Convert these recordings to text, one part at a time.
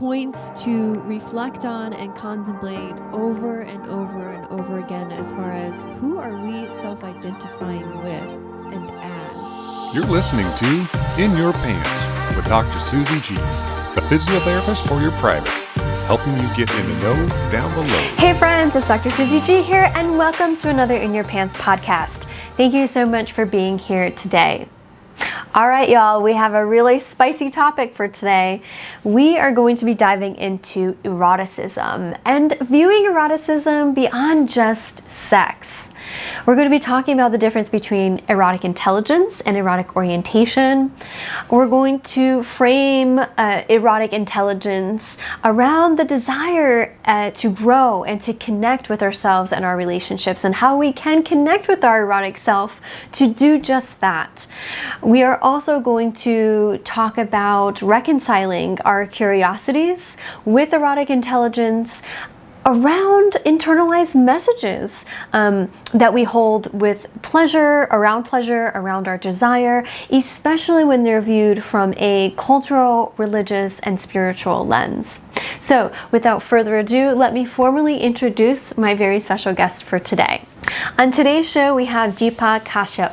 points to reflect on and contemplate over and over and over again as far as who are we self-identifying with and as. You're listening to In Your Pants with Dr. Susie G, the physiotherapist for your private, helping you get in the know, down below. Hey friends, it's Dr. Susie G here, and welcome to another In Your Pants podcast. Thank you so much for being here today. All right, y'all, we have a really spicy topic for today. We are going to be diving into eroticism and viewing eroticism beyond just sex. We're going to be talking about the difference between erotic intelligence and erotic orientation. We're going to frame erotic intelligence around the desire to grow and to connect with ourselves and our relationships, and how we can connect with our erotic self to do just that. We are also going to talk about reconciling our curiosities with erotic intelligence around internalized messages that we hold with pleasure, around our desire, especially when they're viewed from a cultural, religious, and spiritual lens. So, without further ado, let me formally introduce my very special guest for today. On today's show, we have Deepak.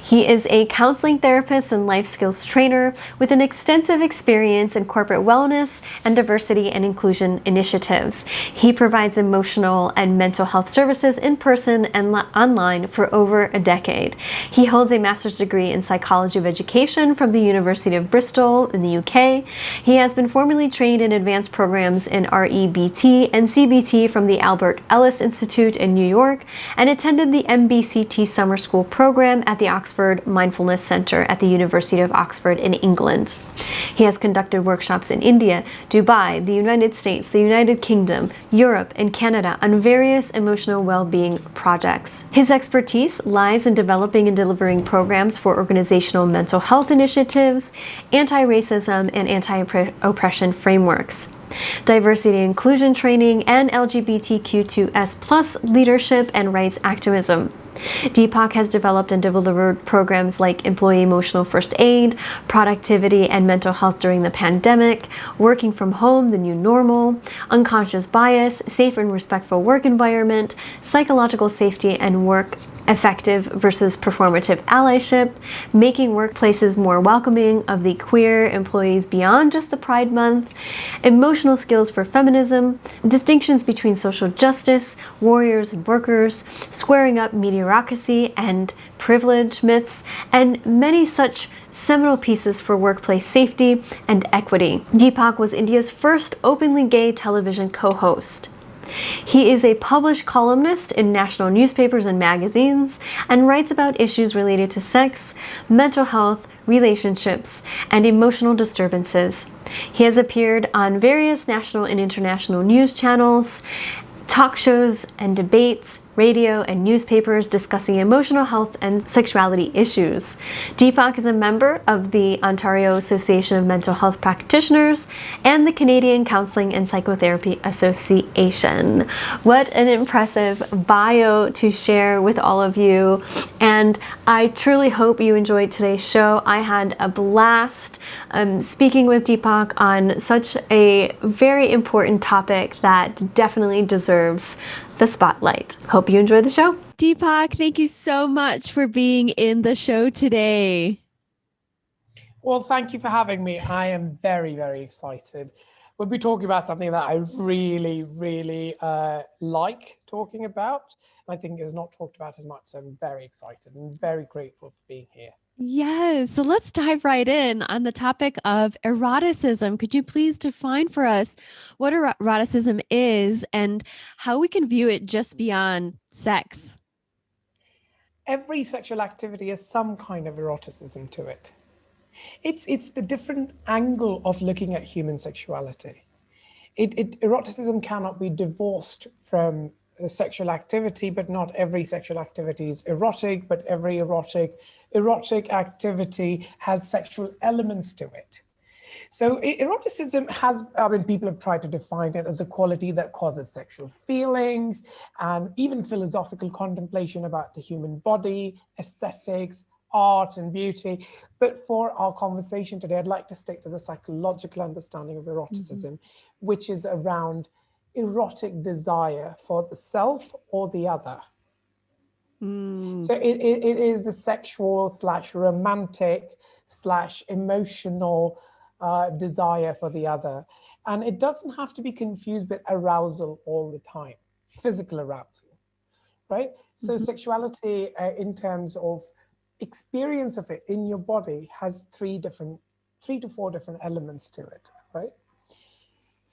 He is a counseling therapist and life skills trainer with an extensive experience in corporate wellness and diversity and inclusion initiatives. He provides emotional and mental health services in person and online for over a decade. He holds a master's degree in psychology of education from the University of Bristol in the UK. He has been formally trained in advanced programs in REBT and CBT from the Albert Ellis Institute in New York, and attended the MBCT summer school program at the Oxford Mindfulness Center at the University of Oxford in England. He has conducted workshops in India, Dubai, the United States, the United Kingdom, Europe, and Canada on various emotional well-being projects. His expertise lies in developing and delivering programs for organizational mental health initiatives, anti-racism, and anti-oppression frameworks, diversity and inclusion training, and LGBTQ2S+ leadership and rights activism. Deepak has developed and delivered programs like employee emotional first aid, productivity and mental health during the pandemic, working from home, the new normal, unconscious bias, safe and respectful work environment, psychological safety and work effective versus performative allyship, making workplaces more welcoming of the queer employees beyond just the Pride Month, emotional skills for feminism, distinctions between social justice, warriors and workers, squaring up mediocrity and privilege myths, and many such seminal pieces for workplace safety and equity. Deepak was India's first openly gay television co-host. He is a published columnist in national newspapers and magazines, and writes about issues related to sex, mental health, relationships, and emotional disturbances. He has appeared on various national and international news channels, talk shows and debates, radio and newspapers discussing emotional health and sexuality issues. Deepak is a member of the Ontario Association of Mental Health Practitioners and the Canadian Counseling and Psychotherapy Association. What an impressive bio to share with all of you, and I truly hope you enjoyed today's show. I had a blast speaking with Deepak on such a very important topic that definitely deserves the spotlight. Hope you enjoy the show. Deepak, thank you so much for being in the show today. Well, thank you for having me. I am very, very excited. We'll be talking about something that I really, really like talking about. I think is not talked about as much. So I'm very excited and very grateful for being here. Yes, so let's dive right in on the topic of eroticism. Could you please define for us what eroticism is and how we can view it just beyond sex? Every sexual activity has some kind of eroticism to it. It's the different angle of looking at human sexuality. Eroticism cannot be divorced from sexual activity, but not every sexual activity is erotic, but every erotic activity has sexual elements to it. So eroticism has, people have tried to define it as a quality that causes sexual feelings and even philosophical contemplation about the human body, aesthetics, art and beauty. But for our conversation today, I'd like to stick to the psychological understanding of eroticism, which is around erotic desire for the self or the other. So it is the sexual / romantic / emotional desire for the other. And it doesn't have to be confused with arousal all the time, physical arousal, right? So sexuality in terms of experience of it in your body has 3 to 4 different elements to it, right?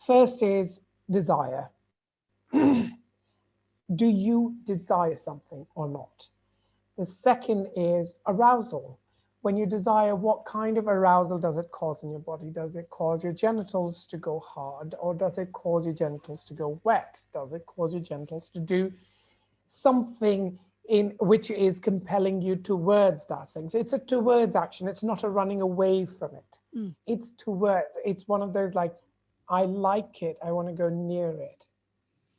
First is desire. Do you desire something or not? The second is arousal. When you desire, what kind of arousal does it cause in your body? Does it cause your genitals to go hard, or does it cause your genitals to go wet? Does it cause your genitals to do something in which is compelling you towards that thing? So it's a towards action. It's not a running away from it. It's towards. It's one of those like, I like it, I want to go near it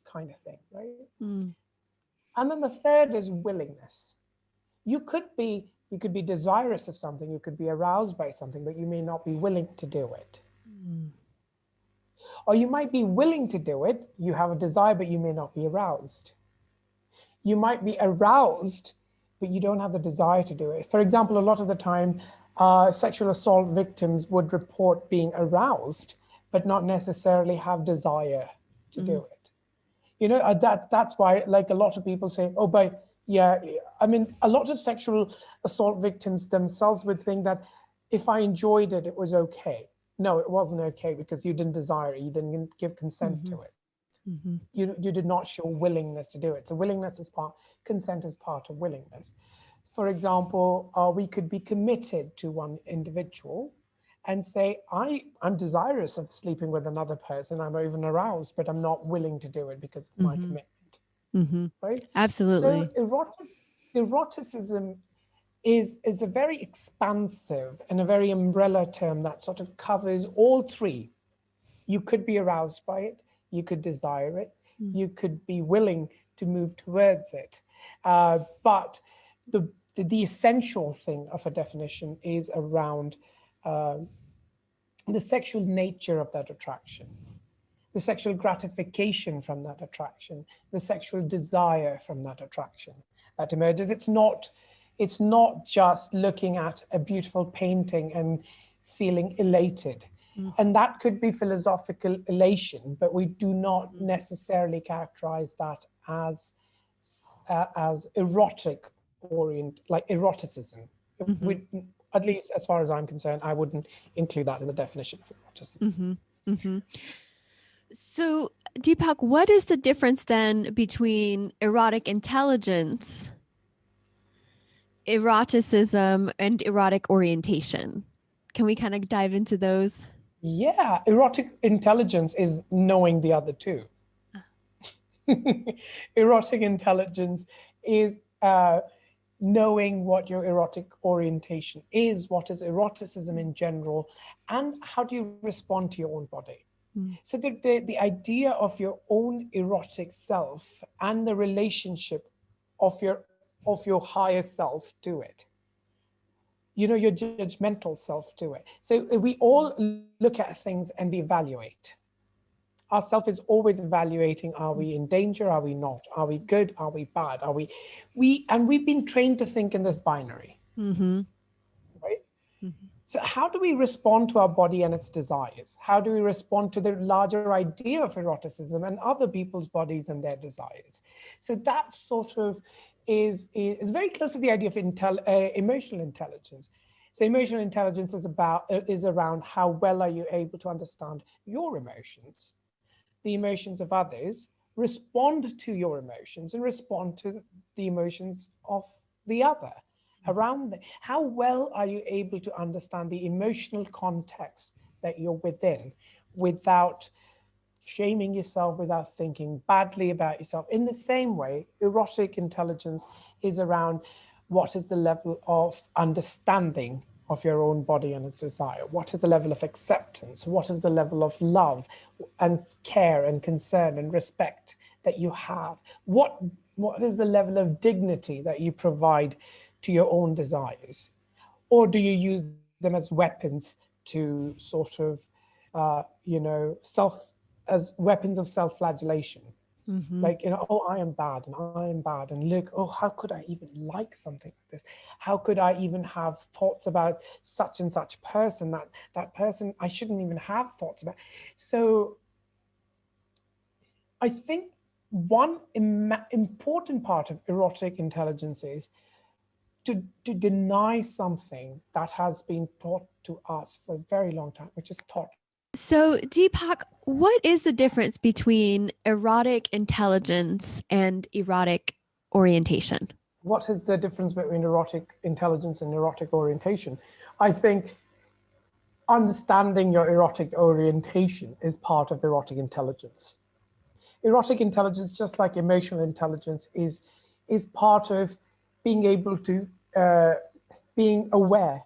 kind of thing, right? And then the third is willingness. You could be desirous of something, you could be aroused by something, but you may not be willing to do it. Or you might be willing to do it, you have a desire, but you may not be aroused. You might be aroused, but you don't have the desire to do it. For example, a lot of the time, sexual assault victims would report being aroused, but not necessarily have desire to do it. You know, that's why, like, a lot of people say, oh, but yeah, I mean, a lot of sexual assault victims themselves would think that if I enjoyed it, it was okay. No, it wasn't okay, because you didn't desire it. You didn't give consent to it. You did not show willingness to do it. So willingness is consent is part of willingness. For example, we could be committed to one individual and say, I'm desirous of sleeping with another person. I'm even aroused, but I'm not willing to do it because of my commitment. Right? Absolutely. So eroticism is a very expansive and a very umbrella term that sort of covers all 3. You could be aroused by it, you could desire it, you could be willing to move towards it. But the essential thing of a definition is around the sexual nature of that attraction, the sexual gratification from that attraction, the sexual desire from that attraction that emerges. It's not just looking at a beautiful painting and feeling elated. And that could be philosophical elation, but we do not necessarily characterize that as erotic like eroticism. At least as far as I'm concerned, I wouldn't include that in the definition of eroticism. So, Deepak, what is the difference then between erotic intelligence, eroticism, and erotic orientation? Can we kind of dive into those? Yeah, erotic intelligence is knowing the other 2. Erotic intelligence is knowing what your erotic orientation is, what is eroticism in general, and how do you respond to your own body. So the idea of your own erotic self and the relationship of your higher self to it, you know, your judgmental self to it. So we all look at things and evaluate. Our self is always evaluating, are we in danger? Are we not? Are we good? Are we bad? Are and we've been trained to think in this binary, right? So how do we respond to our body and its desires? How do we respond to the larger idea of eroticism and other people's bodies and their desires? So that sort of is very close to the idea of emotional intelligence. So emotional intelligence is around how well are you able to understand your emotions, the emotions of others, respond to your emotions, and respond to the emotions of the other around them. How well are you able to understand the emotional context that you're within without shaming yourself, without thinking badly about yourself? In the same way, erotic intelligence is around what is the level of understanding of your own body and its desire? What is the level of acceptance? What is the level of love and care and concern and respect that you have? What is the level of dignity that you provide to your own desires? Or do you use them as weapons to sort of, as weapons of self-flagellation? Like, oh, I am bad and I am bad. And look, oh, how could I even like something like this? How could I even have thoughts about such and such person, that person I shouldn't even have thoughts about? So I think one important part of erotic intelligence is to deny something that has been taught to us for a very long time, which is thought. So, Deepak, what is the difference between erotic intelligence and erotic orientation? What is the difference between erotic intelligence and erotic orientation? I think understanding your erotic orientation is part of erotic intelligence. Erotic intelligence, just like emotional intelligence, is part of being able to being aware,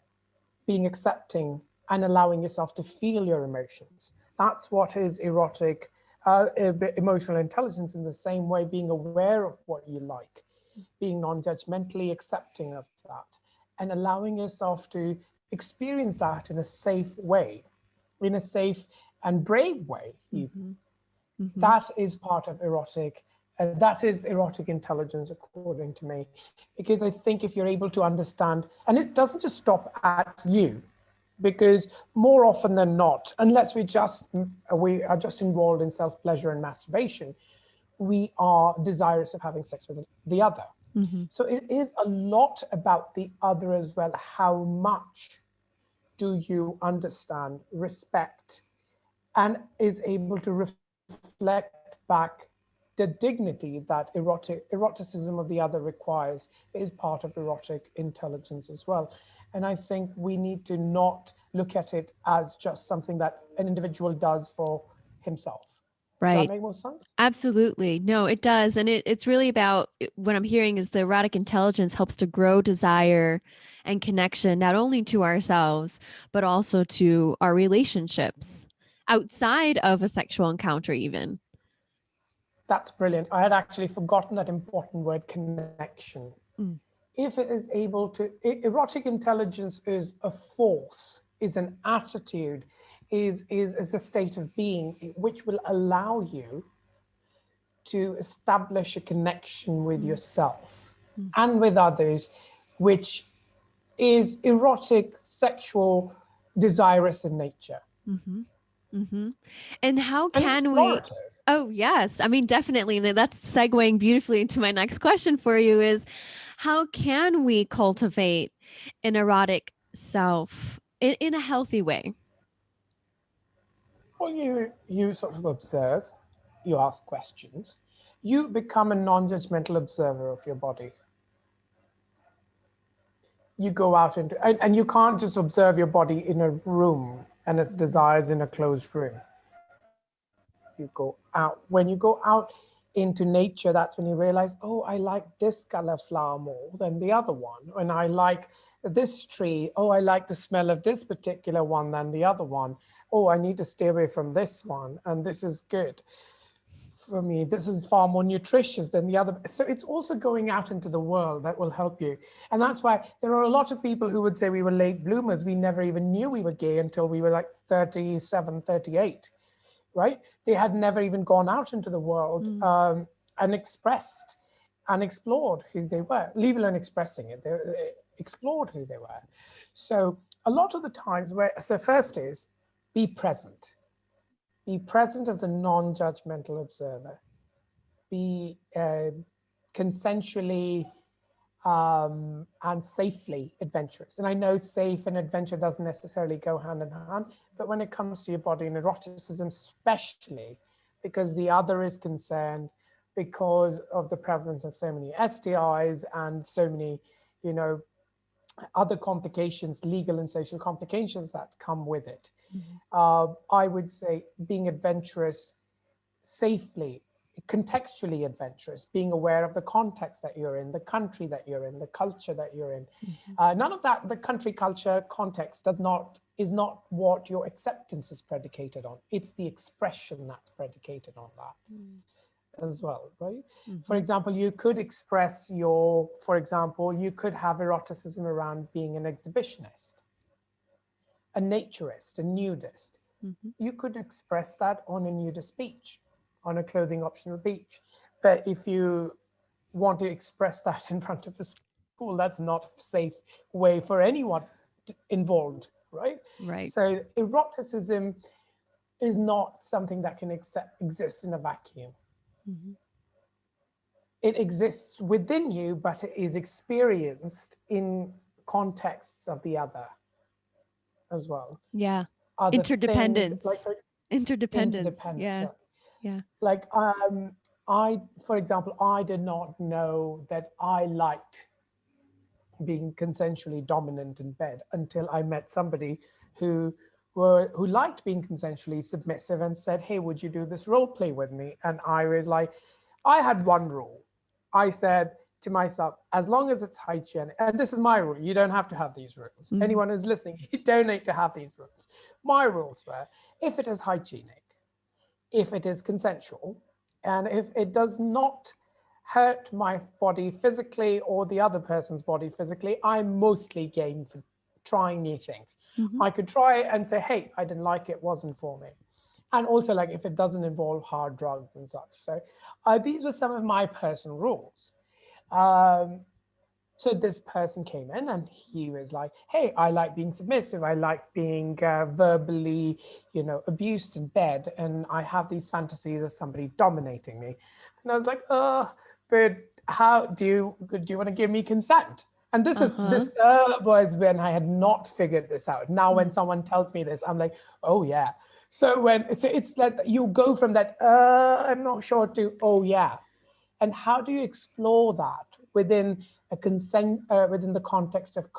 being accepting, and allowing yourself to feel your emotions. That's what is erotic emotional intelligence. In the same way, being aware of what you like, being non-judgmentally accepting of that, and allowing yourself to experience that in a safe way, in a safe and brave way even. That is part of erotic, that is erotic intelligence, according to me. Because I think if you're able to understand, and it doesn't just stop at you, because more often than not, unless we are just involved in self-pleasure and masturbation, we are desirous of having sex with the other. So it is a lot about the other as well. How much do you understand, respect, and is able to reflect back the dignity that eroticism of the other requires is part of erotic intelligence as well. And I think we need to not look at it as just something that an individual does for himself. Does Right. that make more sense? Absolutely. No, it does. And it's really about what I'm hearing is the erotic intelligence helps to grow desire and connection, not only to ourselves, but also to our relationships outside of a sexual encounter, even. That's brilliant. I had actually forgotten that important word, connection. If it is able to, erotic intelligence is a force, is an attitude, is a state of being, which will allow you to establish a connection with yourself and with others, which is erotic, sexual, desirous in nature. And how And can we? explorative. Oh, yes. I mean, definitely. And that's segueing beautifully into my next question for you is how can we cultivate an erotic self in a healthy way? Well, you sort of observe, you ask questions, you become a non-judgmental observer of your body. You go out into, and you can't just observe your body in a room and its desires in a closed room. You go out. When you go out into nature, that's when you realize, oh, I like this color flower more than the other one. And I like this tree. Oh, I like the smell of this particular one than the other one. Oh, I need to stay away from this one. And this is good for me. This is far more nutritious than the other. So it's also going out into the world that will help you. And that's why there are a lot of people who would say we were late bloomers. We never even knew we were gay until we were like 37, 38. Right? They had never even gone out into the world and expressed and explored who they were, leave alone expressing it, they explored who they were. So a lot of the times so first is be present. Be present as a non-judgmental observer. Be consensually and safely adventurous. And I know safe and adventure doesn't necessarily go hand in hand, but when it comes to your body and eroticism, especially because the other is concerned, because of the prevalence of so many STIs and so many, other complications, legal and social complications that come with it. I would say being adventurous safely, contextually adventurous, being aware of the context that you're in, the country that you're in, the culture that you're in. None of that, the country, culture, context is not what your acceptance is predicated on. It's the expression that's predicated on that. as well, right? Mhm. For example, you could have eroticism around being an exhibitionist, a naturist, a nudist. Mhm. You could express that on a nudist beach, on a clothing optional beach. But if you want to express that in front of a school, that's not a safe way for anyone involved, right? Right. So eroticism is not something that can exist in a vacuum. Mhm. It exists within you, but it is experienced in contexts of the other as well. Yeah. Other things like Interdependence. Interdependence. interdependent. Yeah. Yeah. Yeah. Like for example, I did not know that I liked being consensually dominant in bed until I met somebody who liked being consensually submissive and said, "Hey, would you do this role play with me?" And I was like, I had one rule. I said to myself, as long as it's hygienic, and this is my rule, you don't have to have these rules. Mhm. Anyone who's listening, you don't need to have these rules. My rules were, if it is hygienic, if it is consensual, and if it does not hurt my body physically or the other person's body physically, I'm mostly game for trying new things. Mhm. I could try it and say, hey, I didn't like it, wasn't for me. And also, like, if it doesn't involve hard drugs and such. So these were some of my personal rules. So this person came in and he was like, hey, I like being submissive. I like being verbally, abused in bed. And I have these fantasies of somebody dominating me. And I was like, but how do you want to give me consent? And this Uh-huh. was when I had not figured this out. Now, when someone tells me this, I'm like, oh yeah. So it's like you go from that, I'm not sure, to, oh yeah. And how do you explore that within a consent, within the context of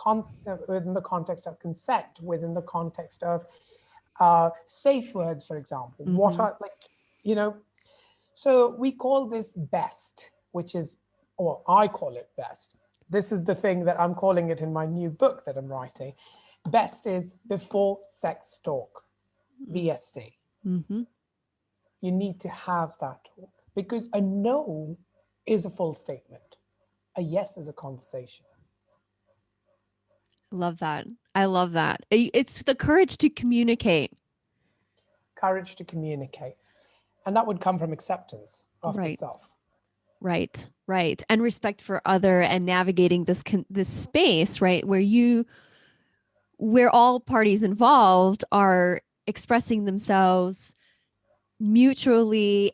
within the context of consent, within the context of safe words, for example? What Mhm. are, so we call this best, which is, or I call it best. This is the thing that I'm calling it in my new book that I'm writing. Best is before sex talk, BST. Mhm. You need to have that talk, because a no is a full statement. A yes is a conversation. Love that. I love that. It's the courage to communicate. Courage to communicate. And that would come from acceptance of the Right. self. Right. Right. And respect for other, and navigating this space, right, where all parties involved are expressing themselves mutually,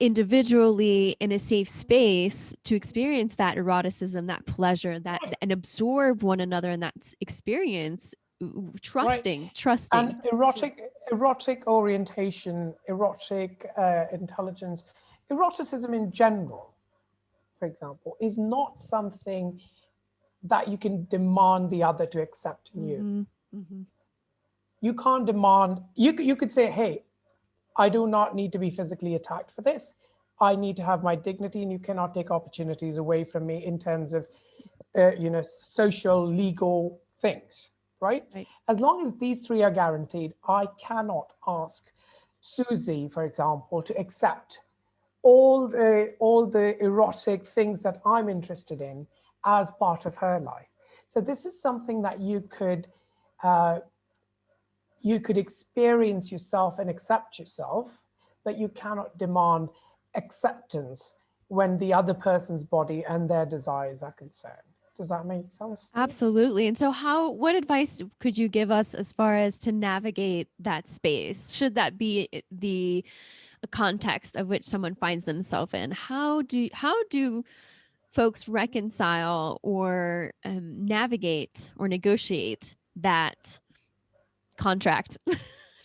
individually, in a safe space to experience that eroticism, that pleasure, that, Right. and absorb one another in that experience, Right. trusting. And erotic orientation, erotic intelligence, eroticism in general, for example, is not something that you can demand the other to accept in you. Mhm. Mhm. You can't demand, you could say, hey, I do not need to be physically attacked for this. I need to have my dignity, and you cannot take opportunities away from me in terms of, social, legal things, right? Right. As long as these three are guaranteed, I cannot ask Susie, for example, to accept all the erotic things that I'm interested in as part of her life. So this is something that you could experience yourself and accept yourself, but you cannot demand acceptance when the other person's body and their desires are concerned. Does that make sense? Absolutely. And so what advice could you give us as far as to navigate that space? Should that be the context of which someone finds themselves in? How do folks reconcile or navigate or negotiate that contract,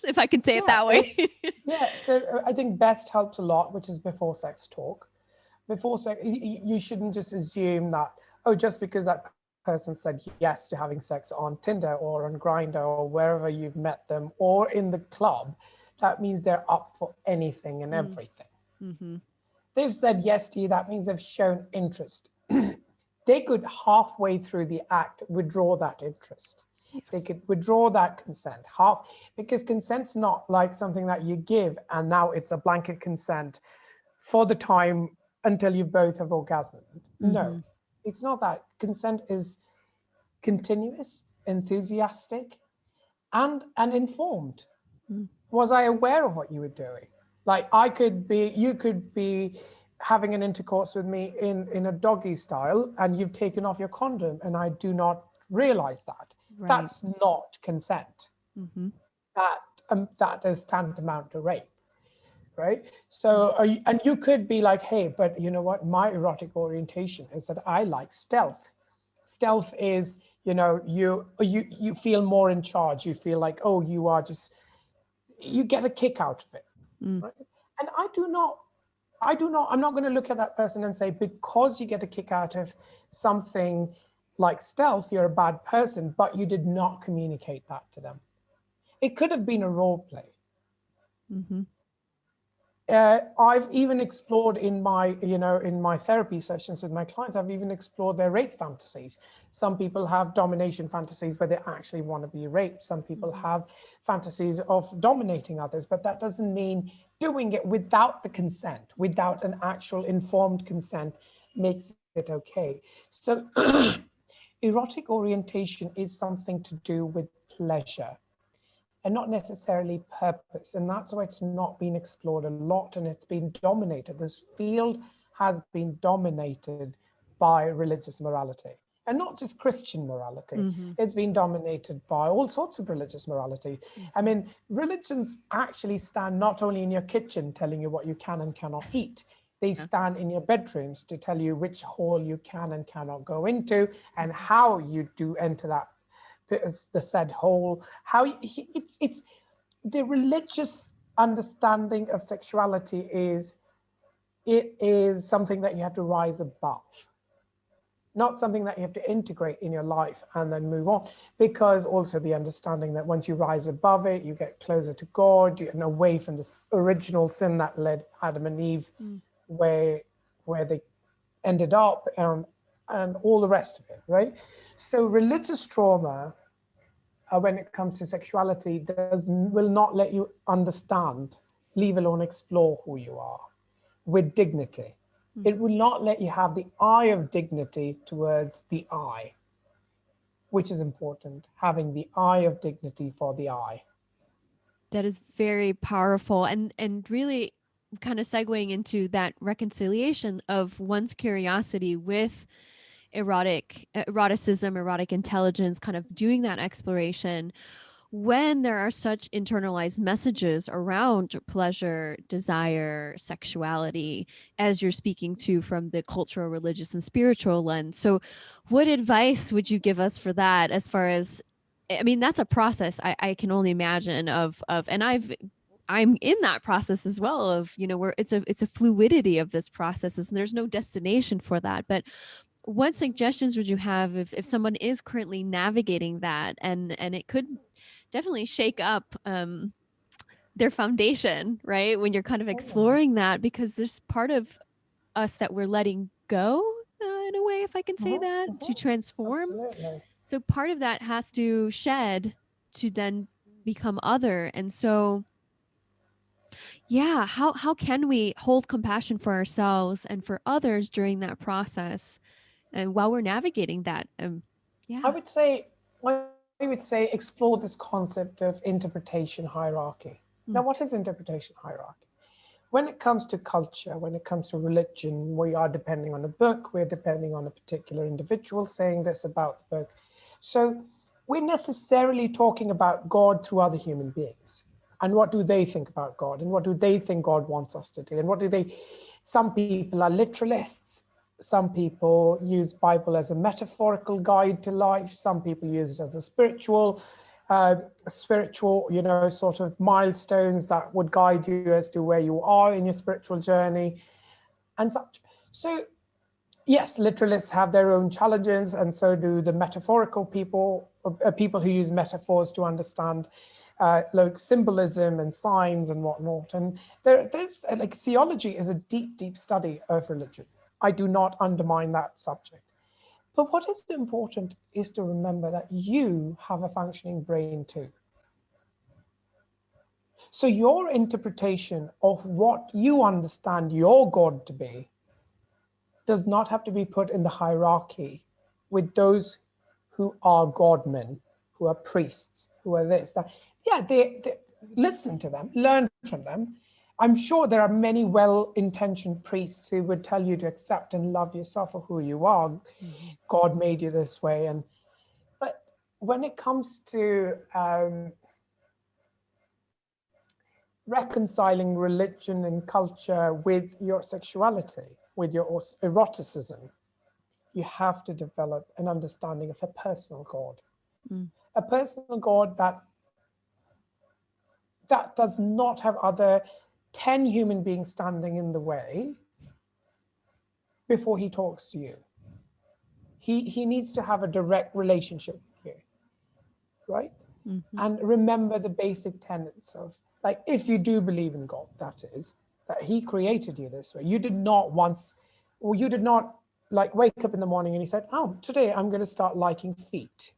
if I can say it Yeah, that way? yeah. So I think best helps a lot, which is before sex talk. Before sex, you shouldn't just assume that, oh, just because that person said yes to having sex on Tinder or on Grindr or wherever you've met them or in the club, that means they're up for anything and everything. Mm-hmm. They've said yes to you, that means they've shown interest. They could halfway through the act withdraw that interest. Yes. They could withdraw that consent because consent's not like something that you give and now it's a blanket consent for the time until you both have orgasmed. Mm-hmm. No, it's not that. Consent is continuous, enthusiastic, and informed. Mm. Was I aware of what you were doing? Like you could be having an intercourse with me in a doggy style, and you've taken off your condom, and I do not realize that. Right. That's not consent. Mm-hmm. That is tantamount to rape, right? So, and you could be like, hey, but you know what? My erotic orientation is that I like stealth. Stealth is, you feel more in charge. You feel like, oh, you get a kick out of it, right? And I'm not going to look at that person and say, because you get a kick out of something like stealth, you're a bad person, but you did not communicate that to them. It could have been a role play. Mm-hmm. I've even explored in my therapy sessions with my clients, I've even explored their rape fantasies. Some people have domination fantasies where they actually want to be raped. Some people have fantasies of dominating others, but that doesn't mean doing it without the consent, without an actual informed consent makes it okay. So erotic orientation is something to do with pleasure and not necessarily purpose. And that's why it's not been explored a lot, and it's been dominated. This field has been dominated by religious morality, and not just Christian morality. Mm-hmm. It's been dominated by all sorts of religious morality. I mean, religions actually stand not only in your kitchen telling you what you can and cannot eat, they stand in your bedrooms to tell you which hole you can and cannot go into, and how you do enter that the said hole. How it's the religious understanding of sexuality is something that you have to rise above, not something that you have to integrate in your life and then move on. Because also the understanding that once you rise above it, you get closer to God and away from the original sin that led Adam and Eve, where they ended up, and all the rest of it, right? So religious trauma, when it comes to sexuality, will not let you understand, leave alone explore who you are with dignity. It will not let you have the eye of dignity towards the eye, which is important, having the eye of dignity for the eye. That is very powerful, and really kind of segueing into that reconciliation of one's curiosity with eroticism, erotic intelligence, kind of doing that exploration when there are such internalized messages around pleasure, desire, sexuality, as you're speaking to from the cultural, religious, and spiritual lens. So what advice would you give us for that, as far as, I mean, that's a process I can only imagine of, and I'm in that process as well of, where it's a fluidity of this process, and there's no destination for that. But what suggestions would you have if someone is currently navigating that, and it could definitely shake up their foundation, right? When you're kind of exploring that, because there's part of us that we're letting go, in a way, if I can say that, to transform. Absolutely. So part of that has to shed to then become other. And so, yeah, how can we hold compassion for ourselves and for others during that process, and while we're navigating that? Yeah. I would say explore this concept of interpretation hierarchy. Now, what is interpretation hierarchy? When it comes to culture, when it comes to religion, we are depending on a book, we're depending on a particular individual saying this about the book. So we're necessarily talking about God through other human beings. And what do they think about God? And what do they think God wants us to do? And some people are literalists. Some people use Bible as a metaphorical guide to life. Some people use it as a spiritual, sort of milestones that would guide you as to where you are in your spiritual journey and such. So yes, literalists have their own challenges, and so do the metaphorical people who use metaphors to understand like symbolism and signs and whatnot. And there's like theology is a deep, deep study of religion. I do not undermine that subject. But what is important is to remember that you have a functioning brain too. So your interpretation of what you understand your God to be does not have to be put in the hierarchy with those who are godmen, who are priests, who are this, that. Yeah, they listen to them, learn from them. I'm sure there are many well-intentioned priests who would tell you to accept and love yourself for who you are. Mm-hmm. God made you this way. But when it comes to reconciling religion and culture with your sexuality, with your eroticism, you have to develop an understanding of a personal God. A personal God that does not have other 10 human beings standing in the way before he talks to you. He needs to have a direct relationship with you, right? Mm-hmm. And remember the basic tenets of, like, if you do believe in God, that is, that he created you this way. You did not like wake up in the morning and he said, oh, today I'm going to start liking feet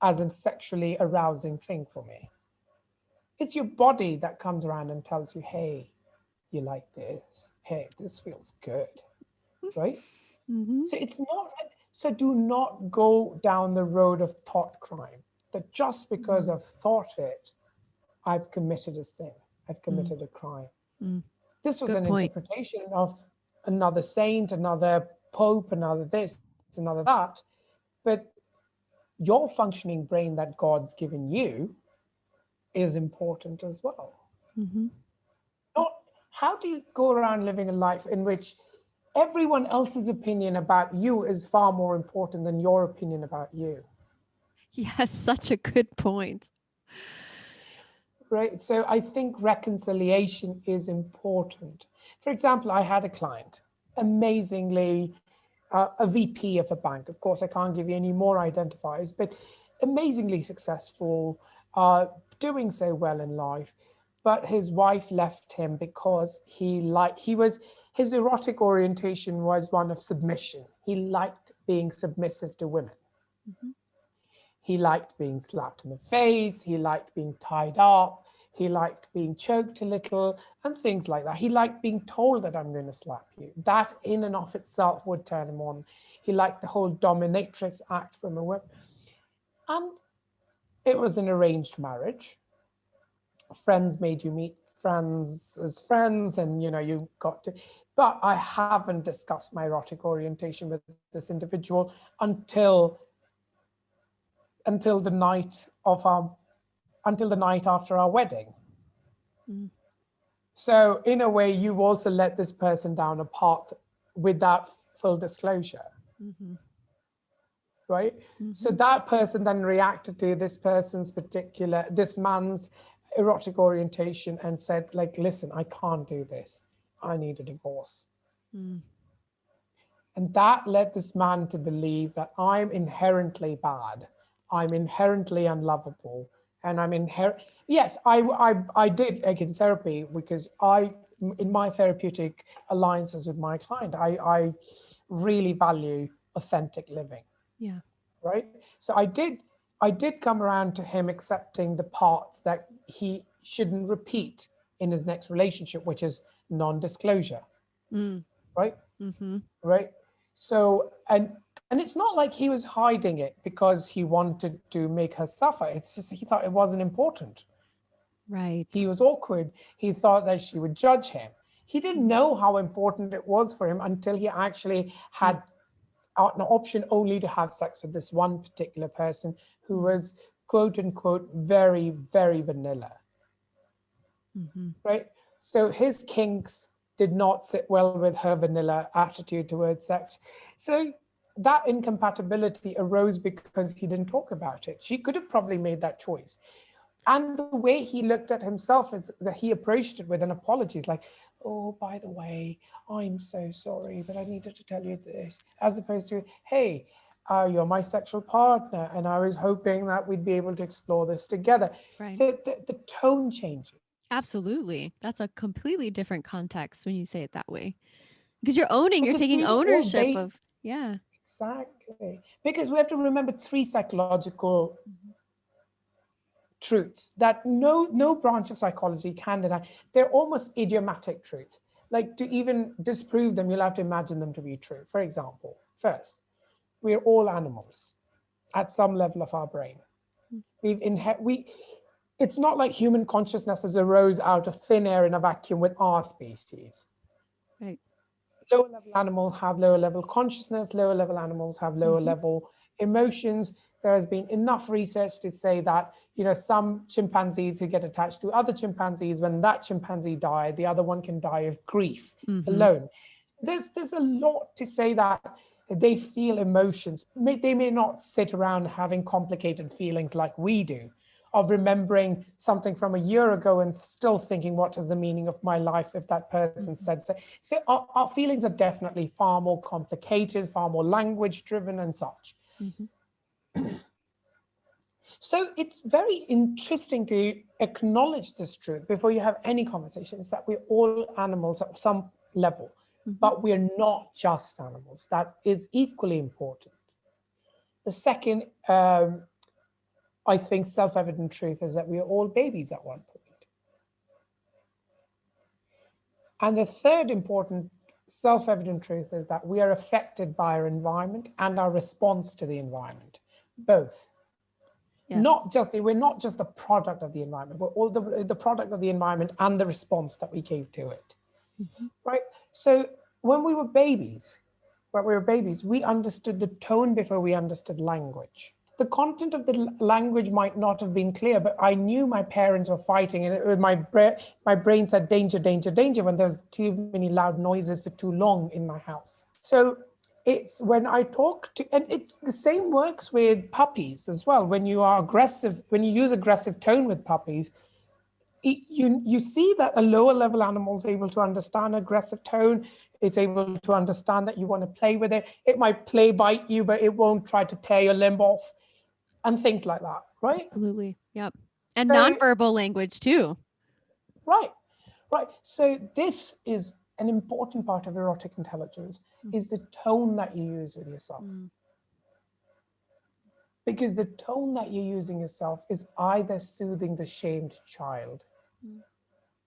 as a sexually arousing thing for me. It's your body that comes around and tells you, hey, you like this. Hey, this feels good, right? Mm-hmm. So it's not, so do not go down the road of thought crime, that just because I've thought it, I've committed a sin. I've committed a crime. This was an interpretation of another saint, another pope, another this, another that. But your functioning brain that God's given you is important as well. Mm-hmm. How do you go around living a life in which everyone else's opinion about you is far more important than your opinion about you? Yes, such a good point. Right. So I think reconciliation is important. For example, I had a client, amazingly, a VP of a bank. Of course, I can't give you any more identifiers, but amazingly successful, doing so well in life. But his wife left him because his erotic orientation was one of submission. He liked being submissive to women. Mm-hmm. He liked being slapped in the face. He liked being tied up. He liked being choked a little and things like that. He liked being told that I'm going to slap you. That in and of itself would turn him on. He liked the whole dominatrix act from a woman. And it was an arranged marriage. Friends made you meet friends as friends, and you got to. But I haven't discussed my erotic orientation with this individual until the night after our wedding. Mm. So in a way, you've also let this person down a path without full disclosure. Mm-hmm. Right? Mm-hmm. So that person then reacted to this man's erotic orientation and said, like, listen, I can't do this. I need a divorce. Mm. And that led this man to believe that I'm inherently bad. I'm inherently unlovable. And yes, I did again therapy because in my therapeutic alliances with my client, I really value authentic living. Yeah. Right. So I did come around to him accepting the parts that he shouldn't repeat in his next relationship, which is non-disclosure. Mm. Right. Mm-hmm. Right. So, and it's not like he was hiding it because he wanted to make her suffer. It's just he thought it wasn't important. Right. He was awkward. He thought that she would judge him. He didn't know how important it was for him until he actually had an option only to have sex with this one particular person who was, quote unquote, very, very vanilla. Mm-hmm. Right? So his kinks did not sit well with her vanilla attitude towards sex. So that incompatibility arose because he didn't talk about it. She could have probably made that choice. And the way he looked at himself is that he approached it with an apology. It's like, oh, by the way, I'm so sorry, but I needed to tell you this, as opposed to, hey, you're my sexual partner, and I was hoping that we'd be able to explore this together. Right. So the tone changes. Absolutely. That's a completely different context when you say it that way. Because you're taking ownership of, yeah. Exactly. Because we have to remember three psychological truths that no branch of psychology can deny. They're almost idiomatic truths. Like, to even disprove them, you'll have to imagine them to be true. For example, first, we're all animals at some level of our brain. It's not like human consciousness has arose out of thin air in a vacuum with our species. Right. Lower level animals have lower level consciousness, lower level animals have lower level emotions. There has been enough research to say that, some chimpanzees who get attached to other chimpanzees, when that chimpanzee died, the other one can die of grief alone. There's a lot to say that they feel emotions. They may not sit around having complicated feelings like we do, of remembering something from a year ago and still thinking, what is the meaning of my life if that person said so. So our feelings are definitely far more complicated, far more language driven and such. So it's very interesting to acknowledge this truth before you have any conversations, that we're all animals at some level, but we're not just animals. That is equally important. The second, I think, self-evident truth is that we are all babies at one point. And the third important self-evident truth is that we are affected by our environment and our response to the environment, both. Yes. We're not just the product of the environment, we're all the product of the environment and the response that we gave to it, right? So when we were babies, we understood the tone before we understood language. The content of the language might not have been clear, but I knew my parents were fighting, and my brain said danger, danger, danger when there was too many loud noises for too long in my house. So it's when I talk to, and it's the same works with puppies as well. When you are aggressive, when you use aggressive tone with puppies, you see that a lower level animal is able to understand aggressive tone. It's able to understand that you want to play with it. It might play bite you, but it won't try to tear your limb off and things like that, right? Absolutely. Yep. And So, nonverbal language too. Right. So this is an important part of erotic intelligence, is the tone that you use with yourself. Because the tone that you're using yourself is either soothing the shamed child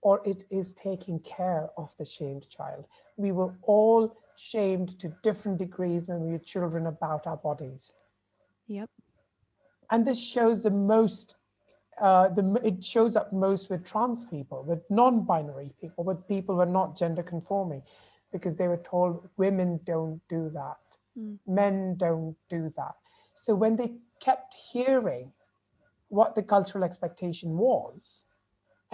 or it is taking care of the shamed child. We were all shamed to different degrees when we were children about our bodies. Yep. And this shows it shows up most with trans people, with non-binary people, with people who are not gender conforming, because they were told women don't do that, men don't do that. So when they kept hearing what the cultural expectation was,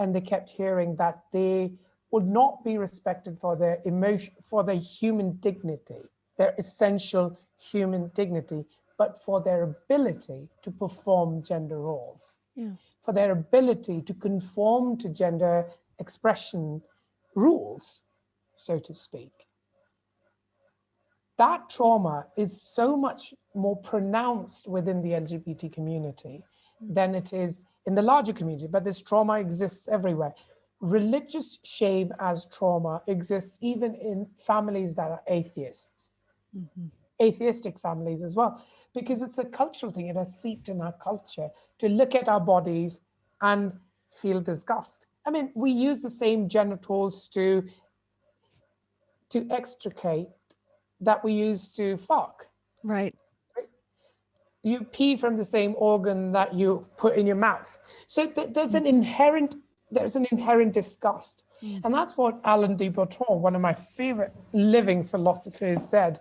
and they kept hearing that they would not be respected for their emotion, for their human dignity, their essential human dignity, but for their ability to perform gender roles. Yeah. For their ability to conform to gender expression rules, so to speak. That trauma is so much more pronounced within the LGBT community than it is in the larger community, but this trauma exists everywhere. Religious shame as trauma exists even in families that are atheists, atheistic families as well, because it's a cultural thing. It has seeped in our culture to look at our bodies and feel disgust. I mean, we use the same genitals to extricate that we use to fuck. Right. You pee from the same organ that you put in your mouth. So there's an inherent disgust. And that's what Alain de Botton, one of my favorite living philosophers, said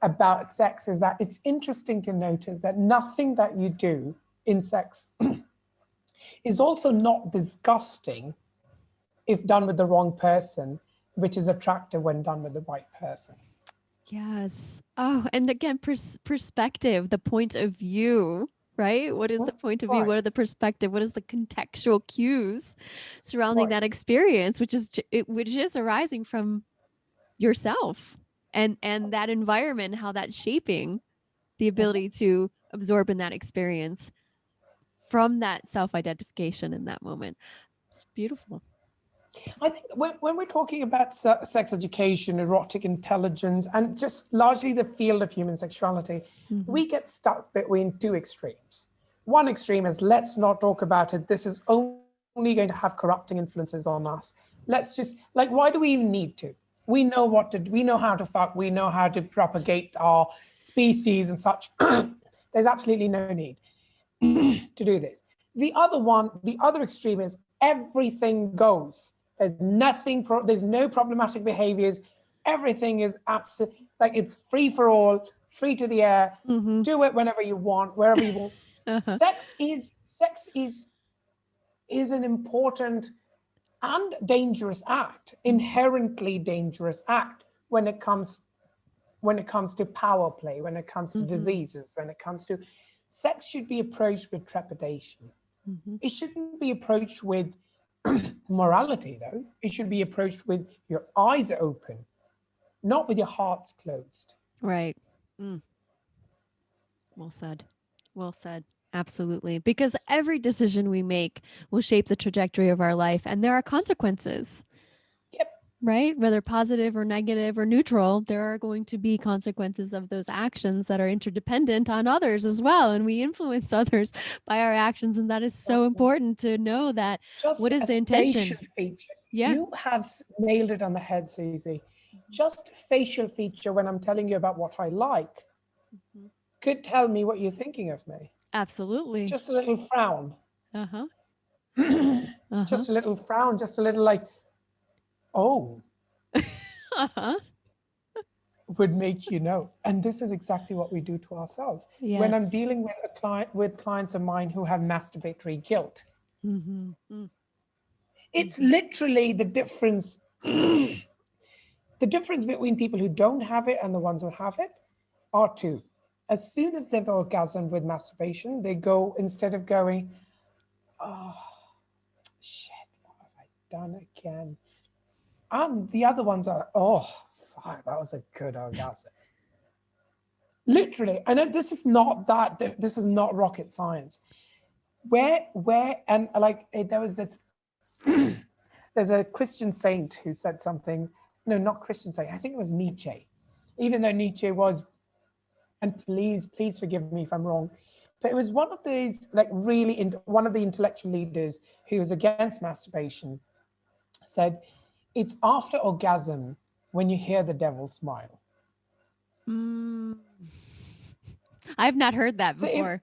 about sex, is that it's interesting to notice that nothing that you do in sex is also not disgusting if done with the wrong person, which is attractive when done with the right person. Yes. Oh, and again, perspective, the point of view, right? What is the point of view? Right. What are the perspective? What is the contextual cues surrounding Right. that experience, which is arising from yourself and that environment, how that's shaping the ability to absorb in that experience from that self-identification in that moment. It's beautiful. I think when we're talking about sex education, erotic intelligence, and just largely the field of human sexuality, we get stuck between two extremes. one extreme is let's not talk about it. This is only going to have corrupting influences on us. Let's just, like, why do we even need to? We know we know how to fuck, we know how to propagate our species and such. There's absolutely no need to do this. The other extreme is everything goes. There's there's no problematic behaviors. Everything is absolutely, like, it's free for all, free to the air. Do it whenever you want, wherever you want. Sex is an important and dangerous act, inherently dangerous act when it comes to power play, when it comes to diseases, when it comes to sex should be approached with trepidation. It shouldn't be approached with morality, though. It should be approached with your eyes open, not with your hearts closed. Right. Well said. Well said. Absolutely. Because every decision we make will shape the trajectory of our life, and there are consequences. Yep. Right? Whether positive or negative or neutral, there are going to be consequences of those actions that are interdependent on others as well. And we influence others by our actions. And that is so important to know that. Just what is a the intention? facial feature. Yeah. You have nailed it on the head, Susie. Just facial feature when I'm telling you about what I like could tell me what you're thinking of me. Absolutely. Just a little frown. Uh-huh. Just a little frown, just a little like, oh, would make you know. And this is exactly what we do to ourselves. Yes. When I'm dealing with clients of mine who have masturbatory guilt, it's literally the difference. The difference between people who don't have it and the ones who have it are two. As soon as they've orgasmed with masturbation, they go, instead of going, oh, shit, what have I done again? And the other ones are, oh, fuck, that was a good orgasm. Literally, I know this is not rocket science. And like, there was this, there's a Christian saint who said something, no, not Christian saint, I think it was Nietzsche. Even though Nietzsche was, and please forgive me if I'm wrong, but it was one of these, like, really, one of the intellectual leaders who was against masturbation said, it's after orgasm when you hear the devil smile. I've not heard that before.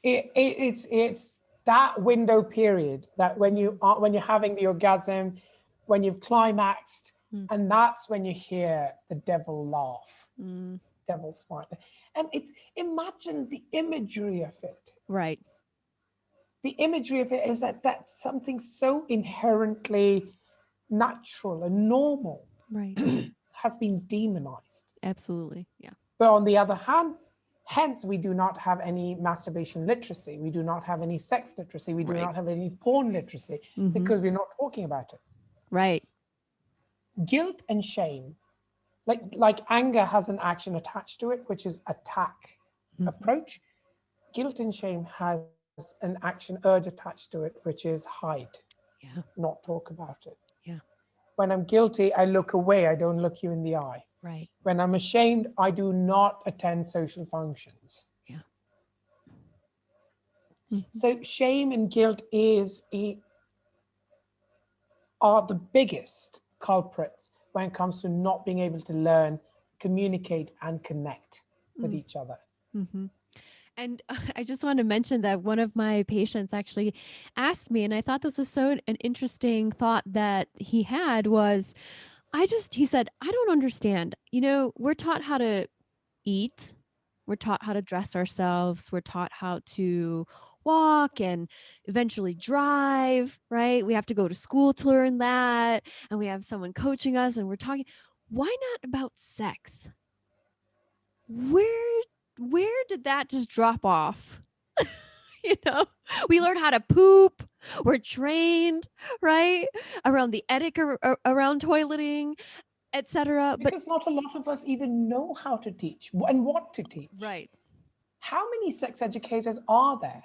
It's that window period that when you're having the orgasm, when you've climaxed, and that's when you hear the devil laugh. Devil smile. And imagine the imagery of it. Right. The imagery of it is that's something so inherently natural and normal, right, has been demonized. Absolutely. Yeah. But on the other hand, hence we do not have any masturbation literacy. We do not have any sex literacy. We do not have any porn literacy because we're not talking about it. Right. Guilt and shame. Like anger has an action attached to it, which is attack approach. Guilt and shame has an action urge attached to it, which is hide, not talk about it. Yeah. When I'm guilty, I look away. I don't look you in the eye. Right. When I'm ashamed, I do not attend social functions. Yeah. So shame and guilt are the biggest culprits when it comes to not being able to learn, communicate, and connect with each other. And I just want to mention that one of my patients actually asked me, and I thought this was an interesting thought that he had was, he said, I don't understand. We're taught how to eat. We're taught how to dress ourselves. We're taught how to walk and eventually drive, right? We have to go to school to learn that. And we have someone coaching us and we're talking. Why not about sex? Where did that just drop off? We learn how to poop. We're trained, right? Around the etiquette, around toileting, etc. Because not a lot of us even know how to teach and what to teach. Right. How many sex educators are there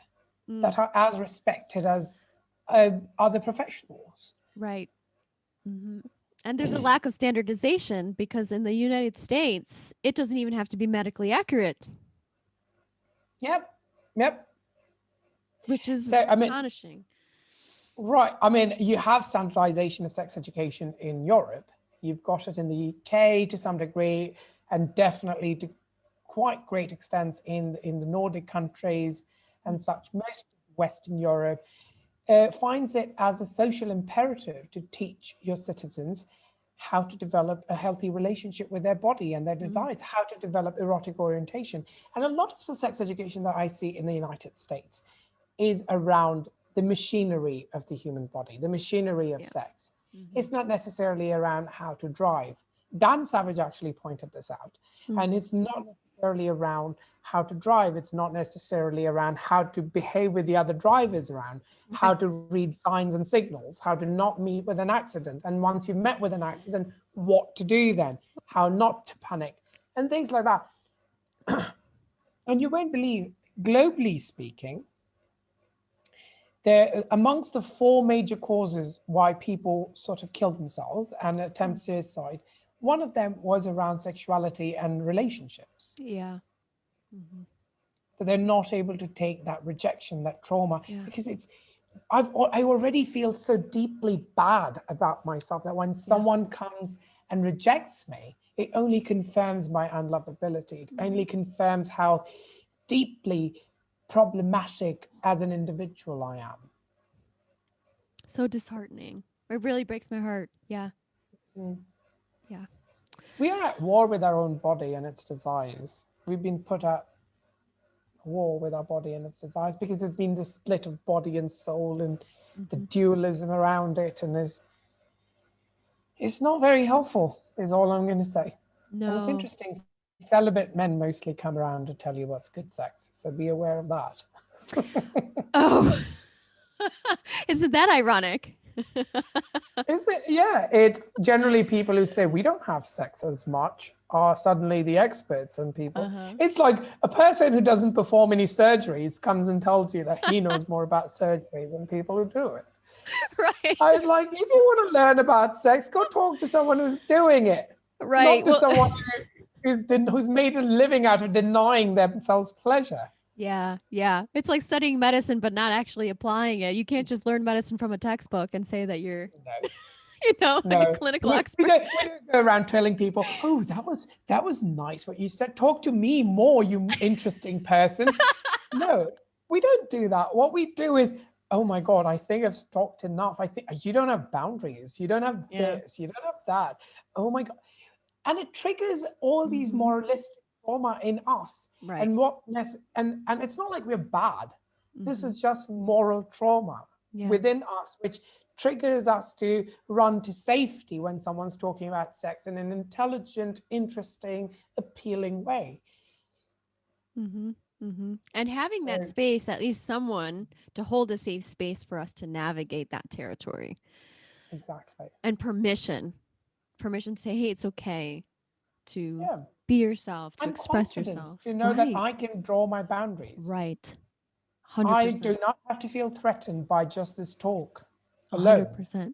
that are as respected as other professionals? Right. And there's a lack of standardization because in the United States, it doesn't even have to be medically accurate. Yep. which is So, I mean, astonishing. right. I mean, you have standardization of sex education in Europe. You've got it in the UK to some degree, and definitely to quite great extents in the Nordic countries and such. Most of Western Europe finds it as a social imperative to teach your citizens how to develop a healthy relationship with their body and their desires, how to develop erotic orientation. And a lot of the sex education that I see in the United States is around the machinery of the human body, the machinery of sex. It's not necessarily around how to drive. Dan Savage actually pointed this out. And it's not necessarily around how to drive. It's not necessarily around how to behave with the other drivers around, how to read signs and signals, how to not meet with an accident. And once you've met with an accident, what to do then, how not to panic, and things like that. And you won't believe, globally speaking, there, amongst the 4 major causes why people sort of kill themselves and attempt suicide, one of them was around sexuality and relationships. Yeah. That they're not able to take that rejection, that trauma, because I already feel so deeply bad about myself that when someone comes and rejects me, it only confirms my unlovability. It only confirms how deeply problematic as an individual I am. So disheartening. It really breaks my heart. Yeah. Yeah. We are at war with our own body and its desires. We've been put at war with our body and its desires because there's been this split of body and soul and the dualism around it, and it's not very helpful, is all I'm going to say. No. And it's interesting, celibate men mostly come around to tell you what's good sex, so be aware of that. Oh, isn't that ironic? Is it? Yeah, it's generally people who say we don't have sex as much are suddenly the experts, and people. It's like a person who doesn't perform any surgeries comes and tells you that he knows more about surgery than people who do it. Right. I was like, if you want to learn about sex, go talk to someone who's doing it, Right. not to someone who's made a living out of denying themselves pleasure. Yeah. Yeah. It's like studying medicine, but not actually applying it. You can't just learn medicine from a textbook and say that you're, like a clinical expert. We don't go around telling people, oh, that was nice what you said. Talk to me more, you interesting person. No, we don't do that. What we do is, oh my God, I think I've talked enough. I think you don't have boundaries. You don't have this. You don't have that. Oh my God. And it triggers all these moralistic trauma in us. Right. And and it's not like we're bad. This is just moral trauma within us, which triggers us to run to safety when someone's talking about sex in an intelligent, interesting, appealing way. And having that space, at least someone to hold a safe space for us to navigate that territory. Exactly. And permission to say, hey, it's okay to be yourself, to express yourself. To know that I can draw my boundaries. Right. 100%. I do not have to feel threatened by just this talk alone. 100%.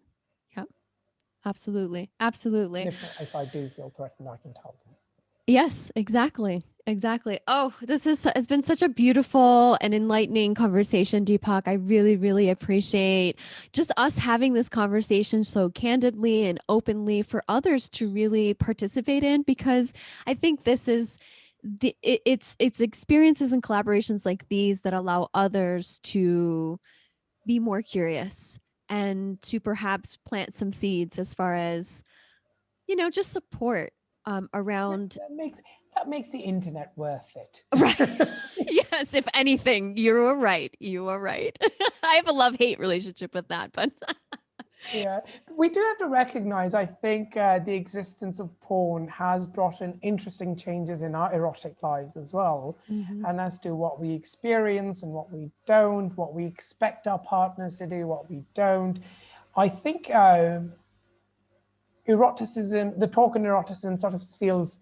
Yep. Absolutely. Absolutely. If I do feel threatened, I can tell them. Yes, exactly. Exactly. Oh, has been such a beautiful and enlightening conversation, Deepak. I really, really appreciate just us having this conversation so candidly and openly for others to really participate in, because I think this is it's experiences and collaborations like these that allow others to be more curious and to perhaps plant some seeds as far as, just support around. That makes the internet worth it. Right. Yes. If anything, you are right. You are right. I have a love-hate relationship with that, but yeah, we do have to recognize, I think the existence of porn has brought in interesting changes in our erotic lives as well. And as to what we experience and what we don't, what we expect our partners to do, what we don't. I think eroticism, the talk on eroticism sort of feels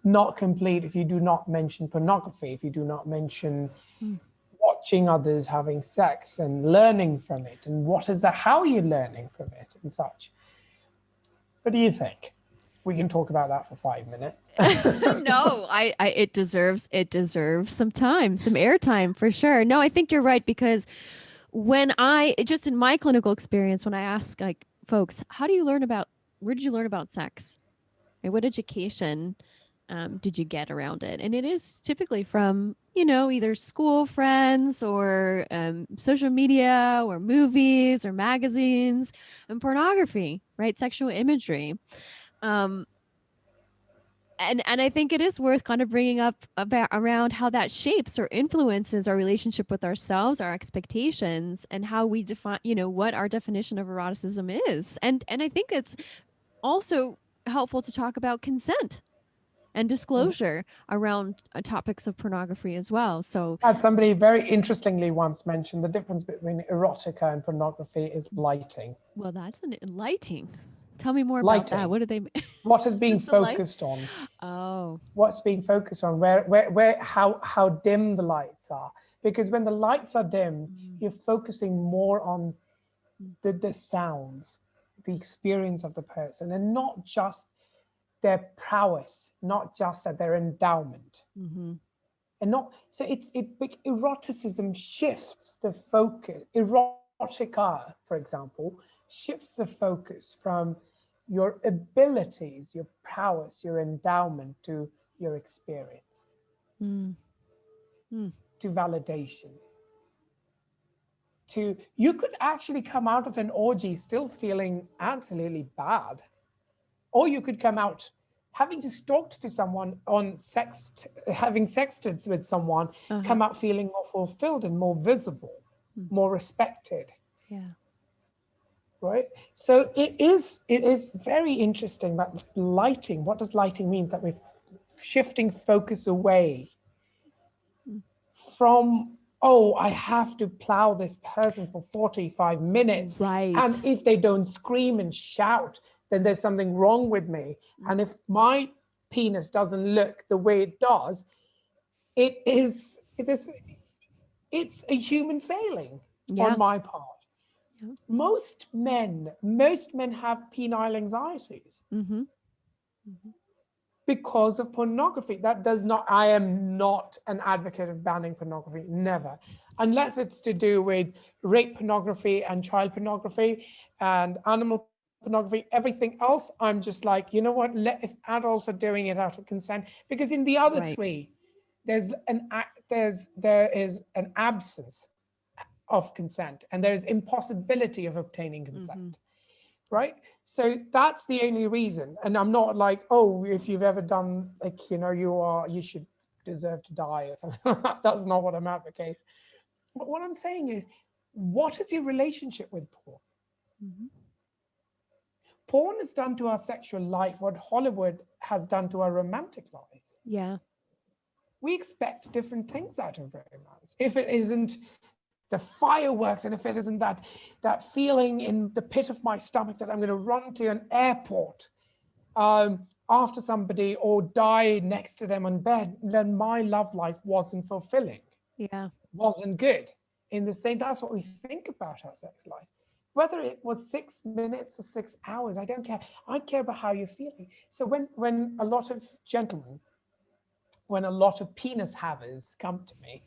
not complete if you do not mention pornography, if you do not mention watching others having sex and learning from it, and how are you learning from it and such. What do you think? we can talk about that for 5 minutes. No, it deserves some time, some airtime for sure. No, I think you're right, because when just in my clinical experience, when I ask like folks, where did you learn about sex? And what education did you get around it? And it is typically from, either school friends or social media or movies or magazines and pornography, right? Sexual imagery. Um, and I think it is worth kind of bringing up about around how that shapes or influences our relationship with ourselves, our expectations, and how we define, what our definition of eroticism is. And I think it's also helpful to talk about consent and disclosure around topics of pornography as well. So, Had somebody very interestingly once mentioned the difference between erotica and pornography is lighting. well, that's an enlightening. Tell me more about that. Lighting. What do they? What is being Just the light? focused on? Oh, What's being focused on? Where, how dim the lights are. Because when the lights are dim, you're focusing more on the sounds, the experience of the person, and not just their prowess, not just at their endowment. mm-hmm. And not so eroticism shifts the focus. Erotica, for example, shifts the focus from your abilities, your prowess, your endowment to your experience, to validation. You could actually come out of an orgy still feeling absolutely bad, or you could come out having just talked to someone having sexted with someone, come out feeling more fulfilled and more visible, more respected. Yeah. Right. So it is very interesting that lighting, what does lighting mean? That we're shifting focus away from, oh, I have to plow this person for 45 minutes. Right. And if they don't scream and shout, then there's something wrong with me. And if my penis doesn't look the way it does, it's a human failing on my part. Yeah. Most men have penile anxieties because of pornography. That does not, I am not an advocate of banning pornography, never. Unless it's to do with rape pornography and child pornography and animal pornography. Everything else, I'm just like, you know what, if adults are doing it out of consent, because in the other three, there is an absence of consent and there's impossibility of obtaining consent, right? So that's the only reason. And I'm not like, oh, if you've ever done, like, you should deserve to die or something. That's not what I'm advocating. But what I'm saying is, what is your relationship with porn? Porn has done to our sexual life what Hollywood has done to our romantic lives. Yeah. We expect different things out of romance. If it isn't the fireworks, and if it isn't that feeling in the pit of my stomach that I'm going to run to an airport after somebody or die next to them on bed, then my love life wasn't fulfilling. Yeah. Wasn't good. In the same, that's what we think about our sex life. Whether it was 6 minutes or 6 hours, I don't care. I care about how you're feeling. So when a lot of gentlemen, when a lot of penis havers come to me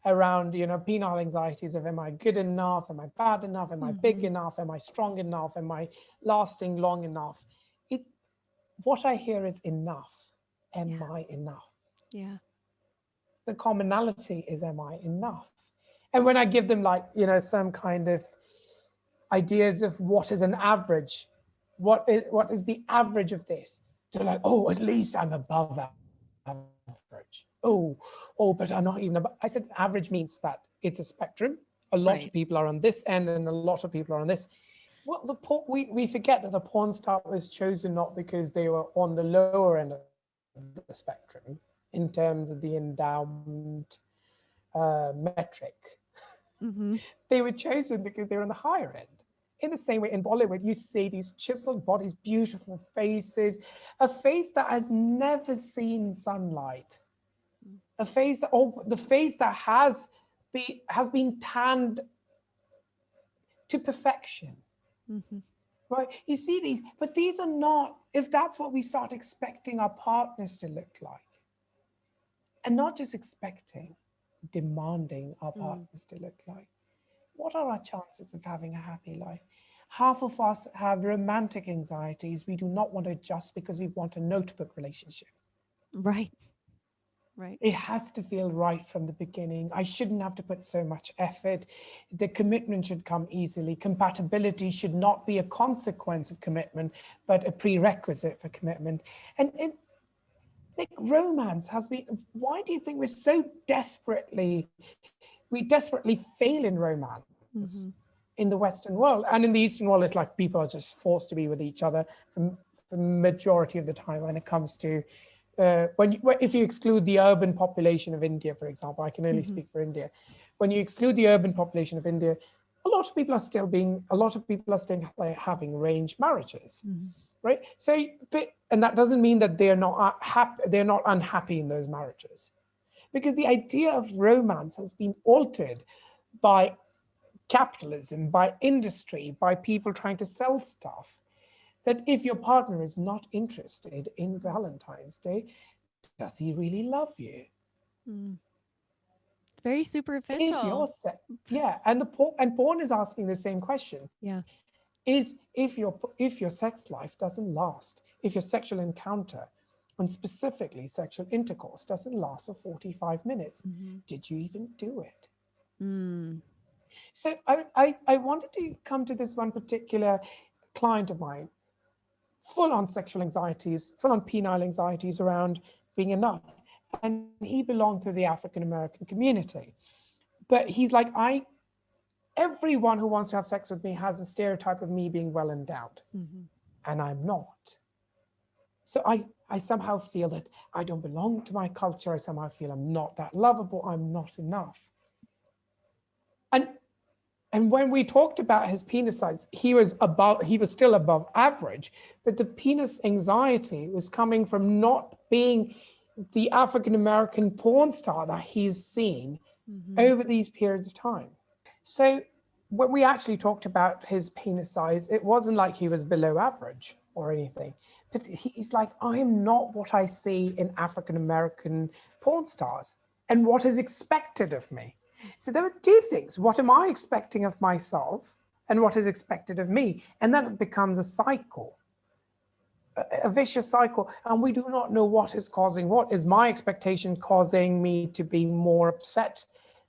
around, penile anxieties of, am I good enough? Am I bad enough? Am I big enough? Am I strong enough? Am I lasting long enough? What I hear is enough. Am I enough? Yeah. The commonality is, am I enough? And when I give them some kind of ideas of what is an average, what is the average of this, they're like, oh, at least I'm above average. Oh, but I'm not even above. I said average means that it's a spectrum. A lot of people are on this end and a lot of people are on this. Well, we forget that the porn star was chosen not because they were on the lower end of the spectrum in terms of the endowment metric. They were chosen because they were on the higher end. In the same way, in Bollywood, you see these chiseled bodies, beautiful faces, a face that has never seen sunlight, a face that has been tanned to perfection. right? You see these, but these are not, if that's what we start expecting our partners to look like, and not just expecting, demanding our partners to look like, what are our chances of having a happy life? Half of us have romantic anxieties. We do not want to adjust because we want a notebook relationship. Right. Right. It has to feel right from the beginning. I shouldn't have to put so much effort. The commitment should come easily. Compatibility should not be a consequence of commitment, but a prerequisite for commitment. And like romance has been, why do you think we desperately fail in romance in the Western world? And in the Eastern world, it's like people are just forced to be with each other for the majority of the time when it comes to if you exclude the urban population of India, for example. I can only speak for India. When you exclude the urban population of India, a lot of people are still like having arranged marriages, right? So, and that doesn't mean that they're not happy, they're not unhappy in those marriages, because the idea of romance has been altered by capitalism, by industry, by people trying to sell stuff. That if your partner is not interested in Valentine's Day, does he really love you? Very superficial. And porn is asking the same question. Yeah. Is if your sex life doesn't last, if your sexual encounter, and specifically sexual intercourse, doesn't last for 45 minutes, did you even do it? So I wanted to come to this one particular client of mine, full on sexual anxieties, full on penile anxieties around being enough. And he belonged to the African American community. But he's like, everyone who wants to have sex with me has a stereotype of me being well endowed. And I'm not. So I somehow feel that I don't belong to my culture. I somehow feel I'm not that lovable. I'm not enough. And when we talked about his penis size, he was still above average, but the penis anxiety was coming from not being the African American porn star that he's seen over these periods of time. So when we actually talked about his penis size, it wasn't like he was below average or anything, but he's like, I'm not what I see in African American porn stars and what is expected of me. So there were two things. What am I expecting of myself and what is expected of me? And then it becomes a cycle, a vicious cycle. And we do not know what is causing what. Is my expectation causing me to be more upset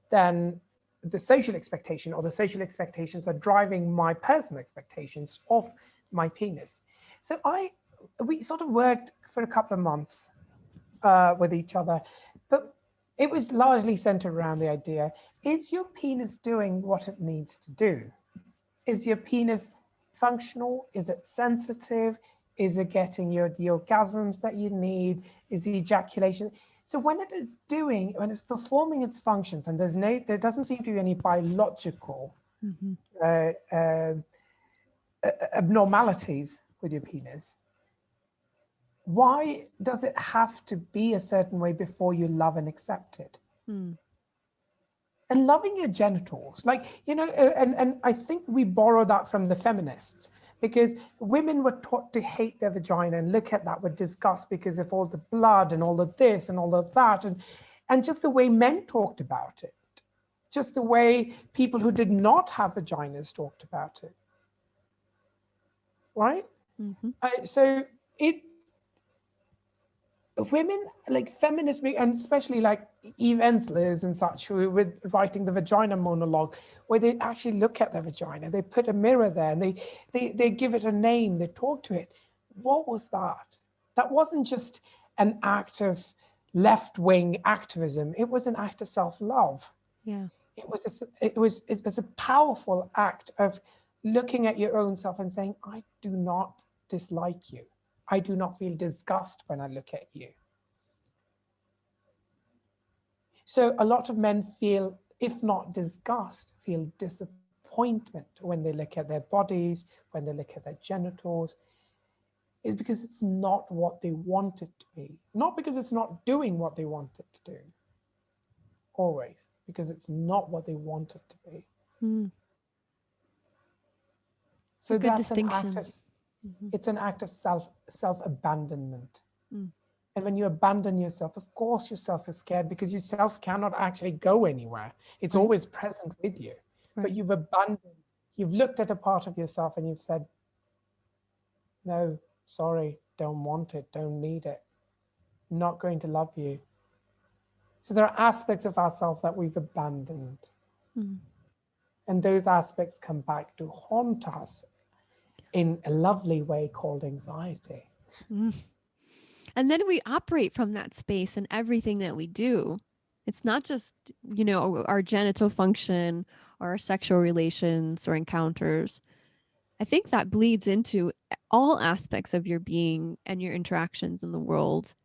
than the social expectation, or the social expectations are driving my personal expectations of my penis? So we sort of worked for a couple of months with each other, but it was largely centered around the idea, is your penis doing what it needs to do? Is your penis functional? Is it sensitive? Is it getting the orgasms that you need? Is the ejaculation? So when it's performing its functions, and there doesn't seem to be any biological abnormalities with your penis, why does it have to be a certain way before you love and accept it? And loving your genitals, and I think we borrow that from the feminists, because women were taught to hate their vagina and look at that with disgust because of all the blood and all of this and all of that, and just the way men talked about it, just the way people who did not have vaginas talked about it, right? So women, like feminists, and especially like Eve Ensler's and such, who were writing the vagina monologue, where they actually look at their vagina, they put a mirror there, and they give it a name, they talk to it. What was that? That wasn't just an act of left-wing activism. It was an act of self-love. Yeah. It was a powerful act of looking at your own self and saying, I do not dislike you. I do not feel disgust when I look at you. So a lot of men feel, if not disgust, feel disappointment when they look at their bodies, when they look at their genitals, is because it's not what they want it to be. Not because it's not doing what they want it to do. Always, because it's not what they want it to be. So good that's an act distinction. of, it's an act of self-abandonment. Mm. And when you abandon yourself, of course yourself is scared because yourself cannot actually go anywhere. It's Right. always present with you. But Right. you've abandoned, you've looked at a part of yourself and you've said, no, sorry, don't want it, don't need it, not going to love you. So there are aspects of ourselves that we've abandoned. Mm. And those aspects come back to haunt us in a lovely way called anxiety. Mm. And then we operate from that space in everything that we do. It's not just, our genital function or our sexual relations or encounters. I think that bleeds into all aspects of your being and your interactions in the world.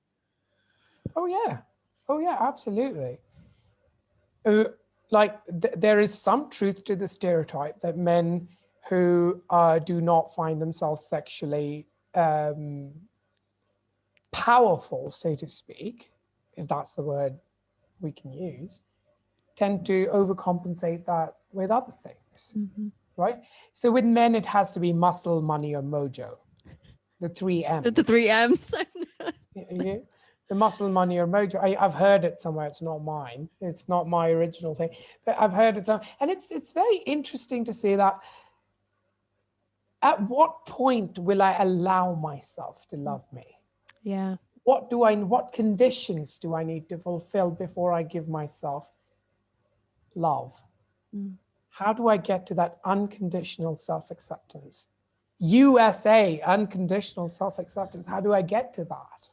Oh, yeah. Oh, yeah, absolutely. There is some truth to the stereotype that men who do not find themselves sexually powerful, so to speak, if that's the word we can use, tend to overcompensate that with other things, right? So with men, it has to be muscle, money, or mojo, the three M's. The three M's. Yeah. The muscle, money, or mojo. I've heard it somewhere. It's not mine. It's not my original thing, but I've heard it. And it's very interesting to see that. At what point will I allow myself to love me? Yeah. What conditions do I need to fulfill before I give myself love? How do I get to that unconditional self-acceptance? USA, unconditional self-acceptance. How do I get to that?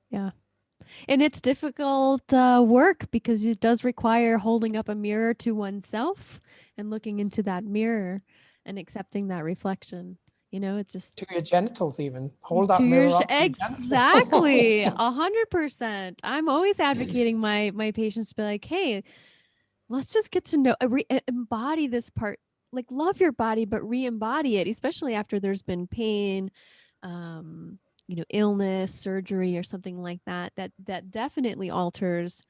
Yeah. And it's difficult work because it does require holding up a mirror to oneself and looking into that mirror and accepting that reflection. It's just To your genitals, even. Hold to that your mirror up to your exactly genitals. 100%. I'm always advocating my patients to be like, hey, let's just get to know, embody this part, like love your body, but re-embody it, especially after there's been pain, illness, surgery, or something like that. That definitely alters,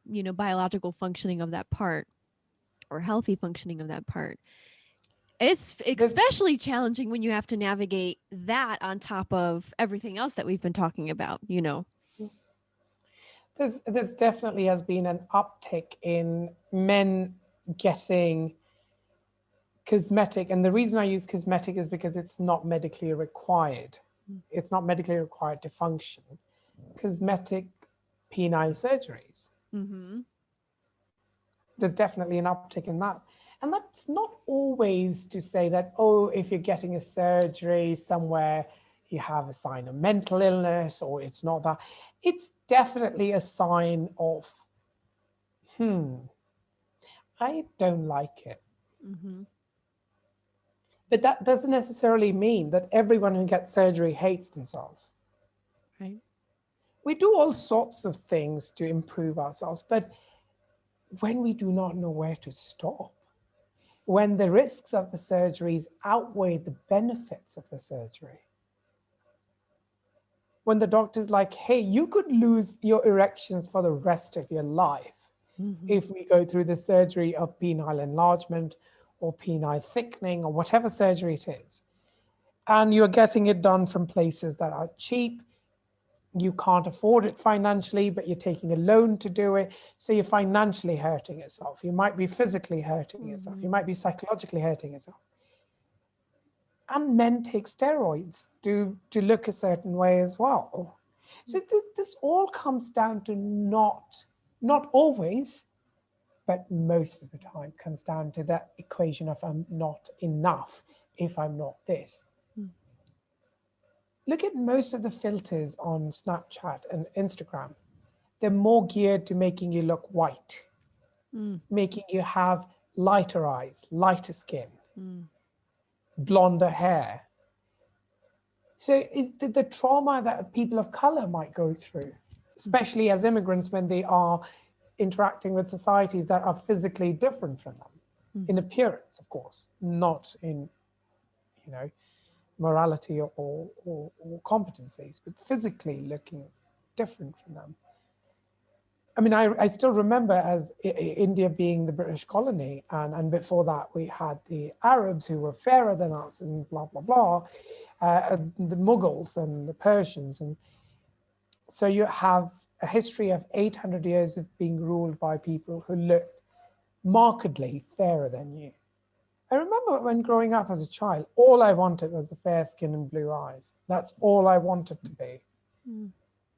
biological functioning of that part or healthy functioning of that part. It's especially challenging when you have to navigate that on top of everything else that we've been talking about, There's definitely has been an uptick in men getting cosmetic. And the reason I use cosmetic is because it's not medically required. It's not medically required to function. Cosmetic penile surgeries. There's definitely an uptick in that. And that's not always to say that, oh, if you're getting a surgery somewhere, you have a sign of mental illness, or it's not that. It's definitely a sign of, I don't like it. But that doesn't necessarily mean that everyone who gets surgery hates themselves. Right. We do all sorts of things to improve ourselves, but when we do not know where to stop, when the risks of the surgeries outweigh the benefits of the surgery, when the doctor's like, hey, you could lose your erections for the rest of your life if we go through the surgery of penile enlargement or penile thickening or whatever surgery it is, and you're getting it done from places that are cheap, you can't afford it financially, but you're taking a loan to do it. So you're financially hurting yourself. You might be physically hurting yourself. You might be psychologically hurting yourself. And men take steroids to look a certain way as well. So this all comes down to not always, but most of the time comes down to that equation of I'm not enough if I'm not this. Look at most of the filters on Snapchat and Instagram. They're more geared to making you look white, making you have lighter eyes, lighter skin, blonder hair. So the trauma that people of color might go through, especially as immigrants when they are interacting with societies that are physically different from them, in appearance, of course, not in, morality or competencies, but physically looking different from them. I mean, I still remember as India being the British colony, and before that we had the Arabs who were fairer than us and blah, blah, blah, and the Mughals and the Persians. And so you have a history of 800 years of being ruled by people who looked markedly fairer than you. I remember when growing up as a child, all I wanted was the fair skin and blue eyes. That's all I wanted to be. Mm.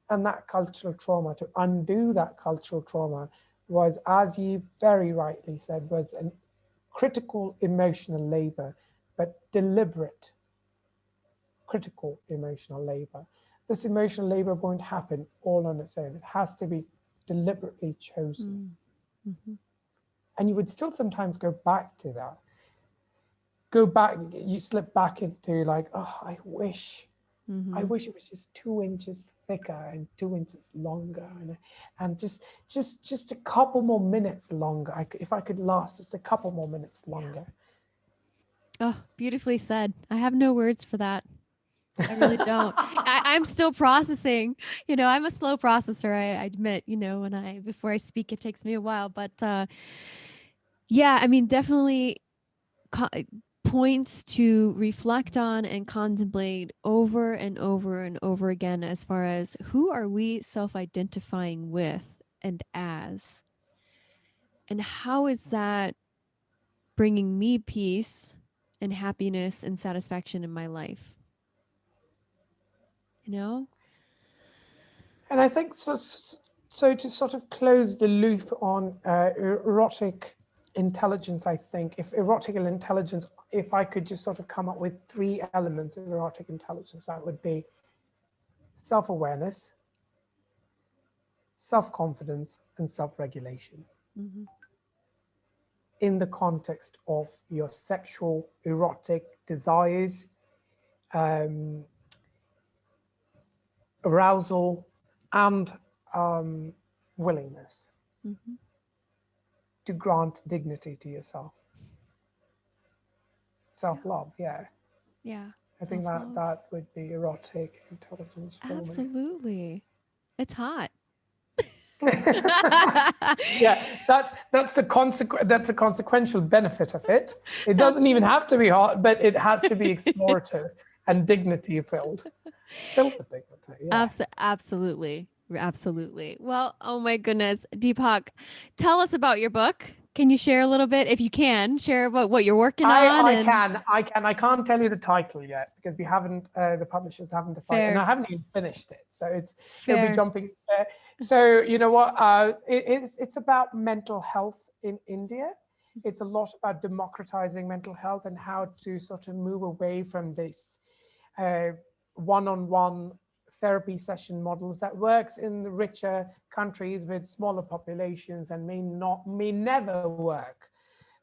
And that cultural trauma, to undo that cultural trauma, was, as you very rightly said, was a critical emotional labor, but deliberate, critical emotional labor. This emotional labor won't happen all on its own. It has to be deliberately chosen. Mm-hmm. And you would still sometimes go back to that. Go back, you slip back into like, oh, I wish it was just 2 inches thicker and 2 inches longer, and just a couple more minutes longer. If I could last just a couple more minutes longer. Oh, beautifully said. I have no words for that. I really don't. I'm still processing. I'm a slow processor. I admit. Before I speak, it takes me a while. But yeah, I mean, definitely points to reflect on and contemplate over and over and over again, as far as who are we self-identifying with and as, and how is that bringing me peace and happiness and satisfaction in my life. And I think so to sort of close the loop on erotic intelligence, I think if I could just sort of come up with 3 elements of erotic intelligence, that would be self-awareness, self-confidence, and self-regulation. Mm-hmm. In the context of your sexual erotic desires, arousal, and willingness to grant dignity to yourself. Self-love, yeah. I think that would be erotic intelligence for me. Absolutely. It's hot. Yeah, that's the consequential benefit of it. It doesn't even have to be hot, but it has to be explorative and dignity filled with dignity. Yeah. Absolutely. Well, oh my goodness, Deepak, tell us about your book. Can you share a little bit, if you can, share about what you're working on? I can. I can't tell you the title yet because we haven't. The publishers haven't decided, and I haven't even finished it. So it'll be jumping. So you know what? It's about mental health in India. It's a lot about democratizing mental health and how to sort of move away from this one-on-one therapy session models that works in the richer countries with smaller populations and may never work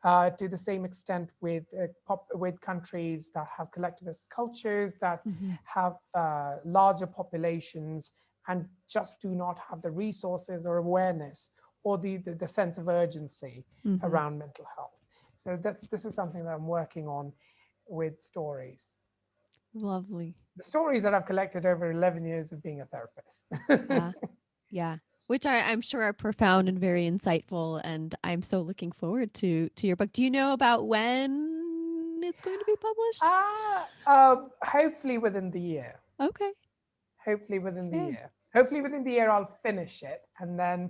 to the same extent with countries that have collectivist cultures, that have larger populations and just do not have the resources or awareness or the sense of urgency around mental health. So this is something that I'm working on with stories. Lovely. The stories that I've collected over 11 years of being a therapist. Yeah. Which I'm sure are profound and very insightful. And I'm so looking forward to your book. Do you know about when it's going to be published? Hopefully within the year. Okay. Hopefully within the year. Hopefully within the year I'll finish it, and then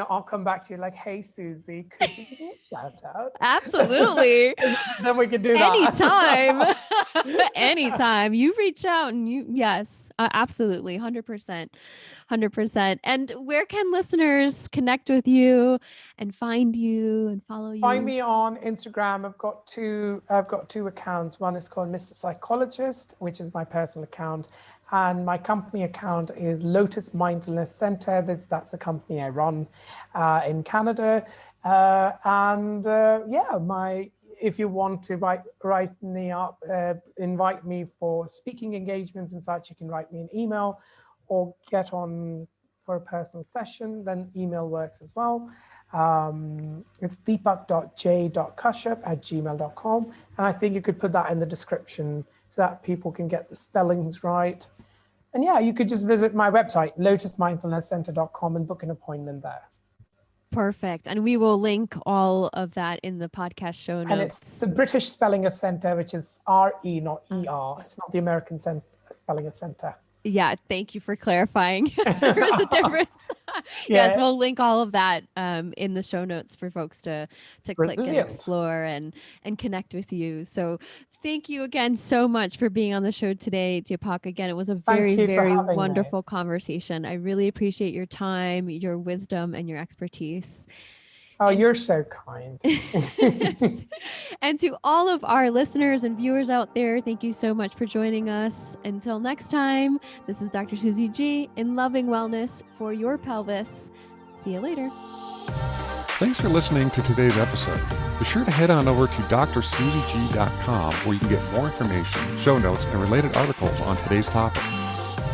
I'll come back to you like, hey Susie, could you give me a shout out? Absolutely. Then we can do that anytime you reach out, and yes, absolutely, 100%. And where can listeners connect with you and find you and follow you? Find me on Instagram. I've got two accounts. One is called Mr. Psychologist, which is my personal account. And my company account is Lotus Mindfulness Center. That's the company I run in Canada. If you want to write me up, invite me for speaking engagements and such, you can write me an email or get on for a personal session, then email works as well. It's deepak.j.kashyap@gmail.com. And I think you could put that in the description so that people can get the spellings right. And yeah, you could just visit my website, lotusmindfulnesscenter.com, and book an appointment there. Perfect. And we will link all of that in the podcast show notes. And it's the British spelling of center, which is R-E, not E-R. It's not the American spelling of center. Yeah, thank you for clarifying. There is a difference. Yes, we'll link all of that in the show notes for folks to click and explore and connect with you. So thank you again so much for being on the show today, Deepak. Again, it was a very, very wonderful conversation. I really appreciate your time, your wisdom, and your expertise. Oh, you're so kind. And to all of our listeners and viewers out there, thank you so much for joining us. Until next time, this is Dr. Susie G in Loving Wellness for your pelvis. See you later. Thanks for listening to today's episode. Be sure to head on over to drsuzieg.com where you can get more information, show notes, and related articles on today's topic.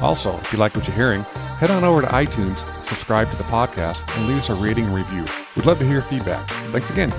Also, if you like what you're hearing, head on over to iTunes, subscribe to the podcast, and leave us a rating and review. We'd love to hear feedback. Thanks again.